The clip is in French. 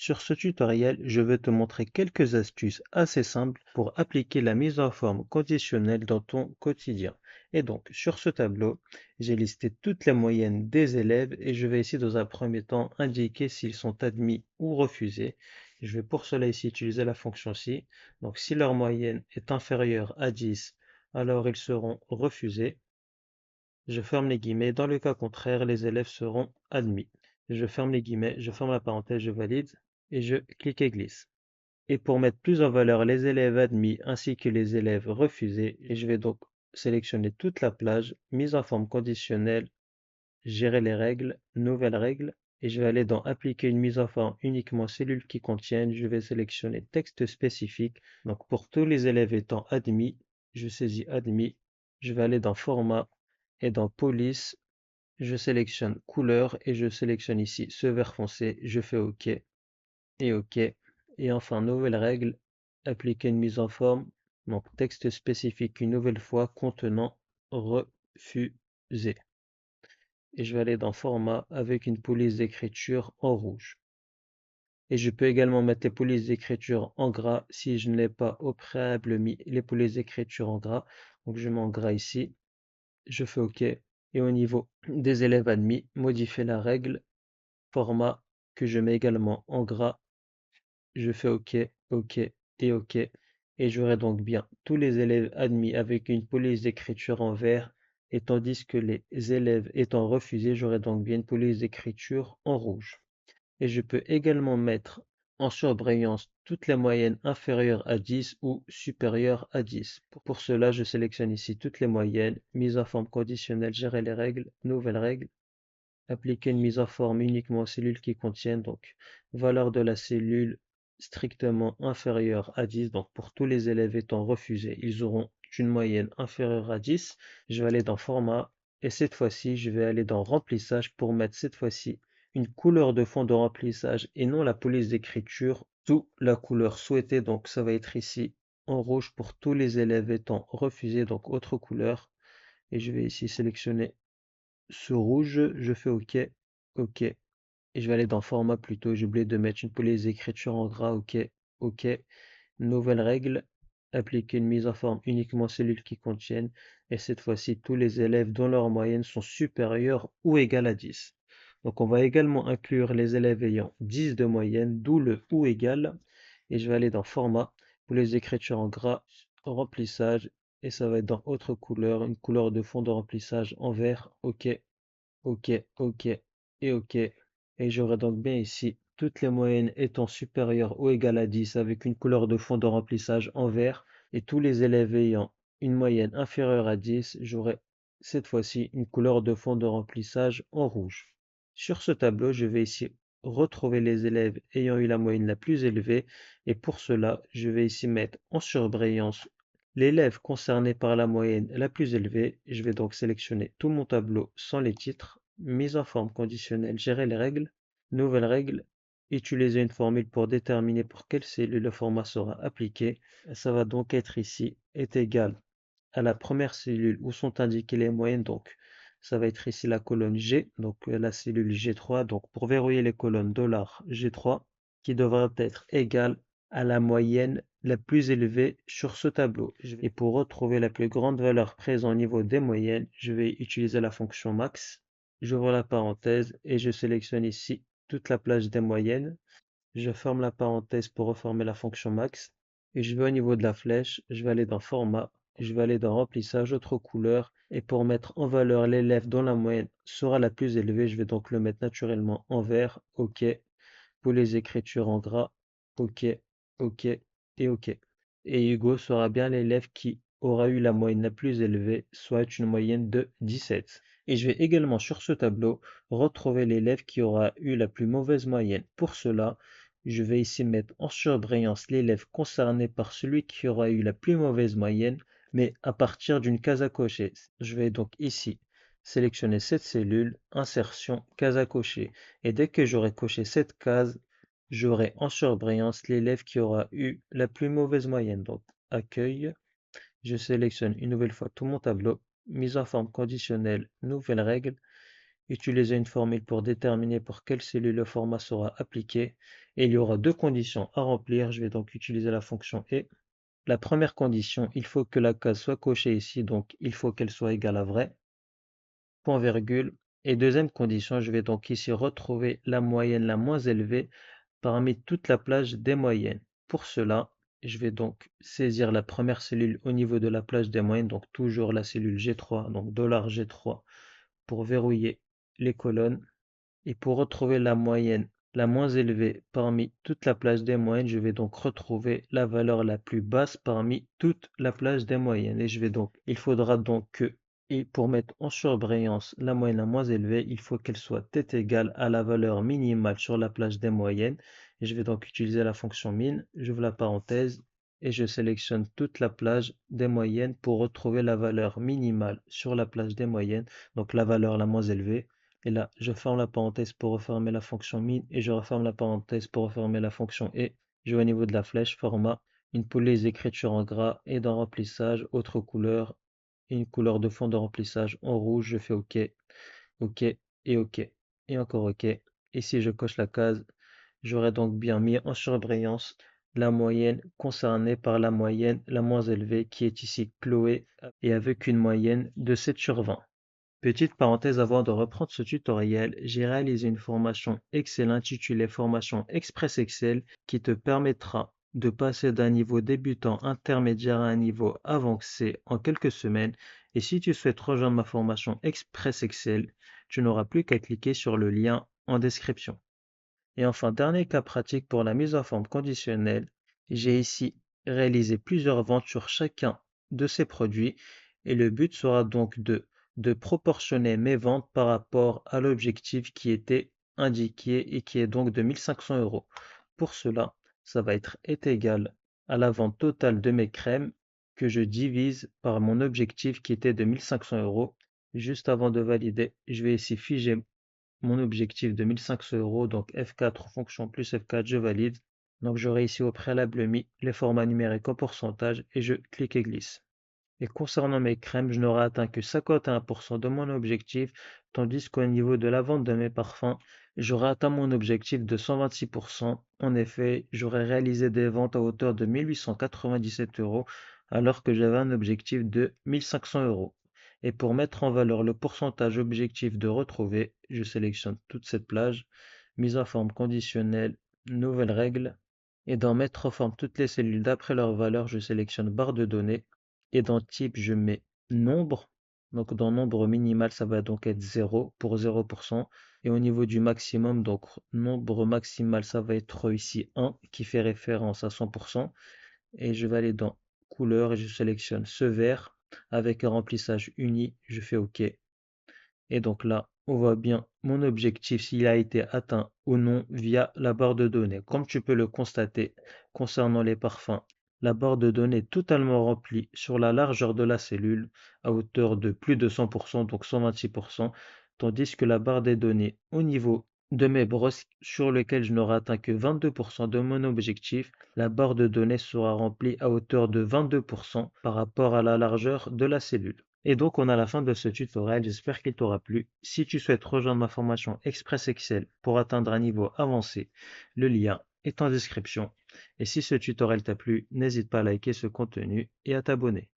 Sur ce tutoriel, je vais te montrer quelques astuces assez simples pour appliquer la mise en forme conditionnelle dans ton quotidien. Et donc, sur ce tableau, j'ai listé toutes les moyennes des élèves et je vais ici, dans un premier temps, indiquer s'ils sont admis ou refusés. Je vais pour cela ici utiliser la fonction si. Donc, si leur moyenne est inférieure à 10, alors ils seront refusés. Je ferme les guillemets. Dans le cas contraire, les élèves seront admis. Je ferme les guillemets, je ferme la parenthèse, je valide et je clique et glisse. Et pour mettre plus en valeur les élèves admis ainsi que les élèves refusés, je vais donc sélectionner toute la plage, mise en forme conditionnelle, gérer les règles, nouvelles règles, et je vais aller dans appliquer une mise en forme uniquement cellules qui contiennent, je vais sélectionner texte spécifique. Donc pour tous les élèves étant admis, je saisis admis, je vais aller dans format et dans police, je sélectionne couleur et je sélectionne ici ce vert foncé, je fais OK et OK. Et enfin, nouvelle règle, appliquer une mise en forme, donc texte spécifique une nouvelle fois contenant refusé. Et je vais aller dans format avec une police d'écriture en rouge. Et je peux également mettre les polices d'écriture en gras si je ne l'ai pas au préalable mis les polices d'écriture en gras. Donc je mets en gras ici, je fais OK. Et au niveau des élèves admis, modifier la règle, format que je mets également en gras. Je fais OK, OK et OK. Et j'aurai donc bien tous les élèves admis avec une police d'écriture en vert, et tandis que les élèves étant refusés, j'aurai donc bien une police d'écriture en rouge. Et je peux également mettre en surbrillance toutes les moyennes inférieures à 10 ou supérieures à 10. Pour cela, je sélectionne ici toutes les moyennes, mise en forme conditionnelle, gérer les règles, nouvelles règles, appliquer une mise en forme uniquement aux cellules qui contiennent, donc valeur de la cellule strictement inférieure à 10. Donc pour tous les élèves étant refusés, ils auront une moyenne inférieure à 10. Je vais aller dans format et cette fois-ci, je vais aller dans remplissage pour mettre cette fois-ci une couleur de fond de remplissage et non la police d'écriture sous la couleur souhaitée. Donc ça va être ici en rouge pour tous les élèves étant refusés, donc autre couleur. Et je vais ici sélectionner ce rouge, je fais OK, OK. Et je vais aller dans format plutôt. J'ai oublié de mettre une police d'écriture en gras. OK, OK. Nouvelle règle. Appliquer une mise en forme uniquement cellules qui contiennent. Et cette fois-ci, tous les élèves dont leur moyenne sont supérieures ou égales à 10. Donc on va également inclure les élèves ayant 10 de moyenne, d'où le ou égal. Et je vais aller dans format, police d'écriture en gras, remplissage. Et ça va être dans autre couleur, une couleur de fond de remplissage en vert. OK, OK, OK et OK. Et j'aurai donc bien ici toutes les moyennes étant supérieures ou égales à 10 avec une couleur de fond de remplissage en vert, et tous les élèves ayant une moyenne inférieure à 10, j'aurai cette fois-ci une couleur de fond de remplissage en rouge. Sur ce tableau, je vais ici retrouver les élèves ayant eu la moyenne la plus élevée, et pour cela, je vais ici mettre en surbrillance l'élève concerné par la moyenne la plus élevée. Je vais donc sélectionner tout mon tableau sans les titres, mise en forme conditionnelle, gérer les règles, nouvelle règle, utiliser une formule pour déterminer pour quelle cellule le format sera appliqué. Ça va donc être ici, est égal à la première cellule où sont indiquées les moyennes, donc ça va être ici la colonne G, donc la cellule G3, donc pour verrouiller les colonnes $G3, qui devra être égale à la moyenne la plus élevée sur ce tableau. Et pour retrouver la plus grande valeur présente au niveau des moyennes, je vais utiliser la fonction max. J'ouvre la parenthèse et je sélectionne ici toute la plage des moyennes. Je ferme la parenthèse pour reformer la fonction max. Et je vais au niveau de la flèche, je vais aller dans format, je vais aller dans remplissage, autre couleur. Et pour mettre en valeur l'élève dont la moyenne sera la plus élevée, je vais donc le mettre naturellement en vert. OK. Pour les écritures en gras, OK, OK et OK. Et Hugo sera bien l'élève qui aura eu la moyenne la plus élevée, soit une moyenne de 17. Et je vais également sur ce tableau retrouver l'élève qui aura eu la plus mauvaise moyenne. Pour cela, je vais ici mettre en surbrillance l'élève concerné par celui qui aura eu la plus mauvaise moyenne, mais à partir d'une case à cocher. Je vais donc ici sélectionner cette cellule, insertion, case à cocher. Et dès que j'aurai coché cette case, j'aurai en surbrillance l'élève qui aura eu la plus mauvaise moyenne. Donc, accueil, je sélectionne une nouvelle fois tout mon tableau, mise en forme conditionnelle, nouvelle règle, utiliser une formule pour déterminer pour quelle cellule le format sera appliqué, Et il y aura deux conditions à remplir. Je vais donc utiliser la fonction et. La première condition, il faut que la case soit cochée ici, donc il faut qu'elle soit égale à vrai, point virgule. Et deuxième condition, je vais donc ici retrouver la moyenne la moins élevée parmi toute la plage des moyennes. Pour cela, je vais donc saisir la première cellule au niveau de la plage des moyennes, donc toujours la cellule G3, donc $G3 pour verrouiller les colonnes. Et pour retrouver la moyenne la moins élevée parmi toute la plage des moyennes, je vais donc retrouver la valeur la plus basse parmi toute la plage des moyennes. Et il faudra donc que, et pour mettre en surbrillance la moyenne la moins élevée, il faut qu'elle soit tête égale à la valeur minimale sur la plage des moyennes. Et je vais donc utiliser la fonction min, j'ouvre la parenthèse, et je sélectionne toute la plage des moyennes pour retrouver la valeur minimale sur la plage des moyennes, donc la valeur la moins élevée. Et là, je ferme la parenthèse pour refermer la fonction min et je referme la parenthèse pour refermer la fonction et. Je vais au niveau de la flèche, format, une police d'écriture en gras et dans remplissage, autre couleur, et une couleur de fond de remplissage en rouge. Je fais OK, OK et OK. Et encore OK. Et si je coche la case, j'aurai donc bien mis en surbrillance la moyenne concernée par la moyenne la moins élevée qui est ici Chloé et avec une moyenne de 7/20. Petite parenthèse avant de reprendre ce tutoriel, j'ai réalisé une formation Excel intitulée Formation Express Excel qui te permettra de passer d'un niveau débutant intermédiaire à un niveau avancé en quelques semaines. Et si tu souhaites rejoindre ma formation Express Excel, tu n'auras plus qu'à cliquer sur le lien en description. Et enfin, dernier cas pratique pour la mise en forme conditionnelle, j'ai ici réalisé plusieurs ventes sur chacun de ces produits et le but sera donc de proportionner mes ventes par rapport à l'objectif qui était indiqué et qui est donc de 1500 euros. Pour cela, ça va est égal à la vente totale de mes crèmes que je divise par mon objectif qui était de 1500 euros. Juste avant de valider, je vais ici figer mon objectif de 1500 euros, donc F4, fonction plus F4, je valide. Donc j'aurai ici au préalable mis les formats numériques en pourcentage et je clique et glisse. Et concernant mes crèmes, je n'aurai atteint que 51% de mon objectif, tandis qu'au niveau de la vente de mes parfums, j'aurai atteint mon objectif de 126%. En effet, j'aurais réalisé des ventes à hauteur de 1897 euros, alors que j'avais un objectif de 1500 euros. Et pour mettre en valeur le pourcentage objectif de retrouver, je sélectionne toute cette plage, mise en forme conditionnelle, nouvelle règle, et dans mettre en forme toutes les cellules d'après leur valeur, je sélectionne barre de données, et dans type, je mets nombre. Donc dans nombre minimal, ça va donc être 0 pour 0%. Et au niveau du maximum, donc nombre maximal, ça va être ici 1 qui fait référence à 100%. Et je vais aller dans couleur et je sélectionne ce vert avec un remplissage uni. Je fais OK. Et donc là, on voit bien mon objectif s'il a été atteint ou non via la barre de données. Comme tu peux le constater concernant les parfums, la barre de données est totalement remplie sur la largeur de la cellule à hauteur de plus de 100%, donc 126%, tandis que la barre des données au niveau de mes brosses sur lesquelles je n'aurai atteint que 22% de mon objectif, la barre de données sera remplie à hauteur de 22% par rapport à la largeur de la cellule. Et donc, on a la fin de ce tutoriel. J'espère qu'il t'aura plu. Si tu souhaites rejoindre ma formation Express Excel pour atteindre un niveau avancé, le lien est en description. Et si ce tutoriel t'a plu, n'hésite pas à liker ce contenu et à t'abonner.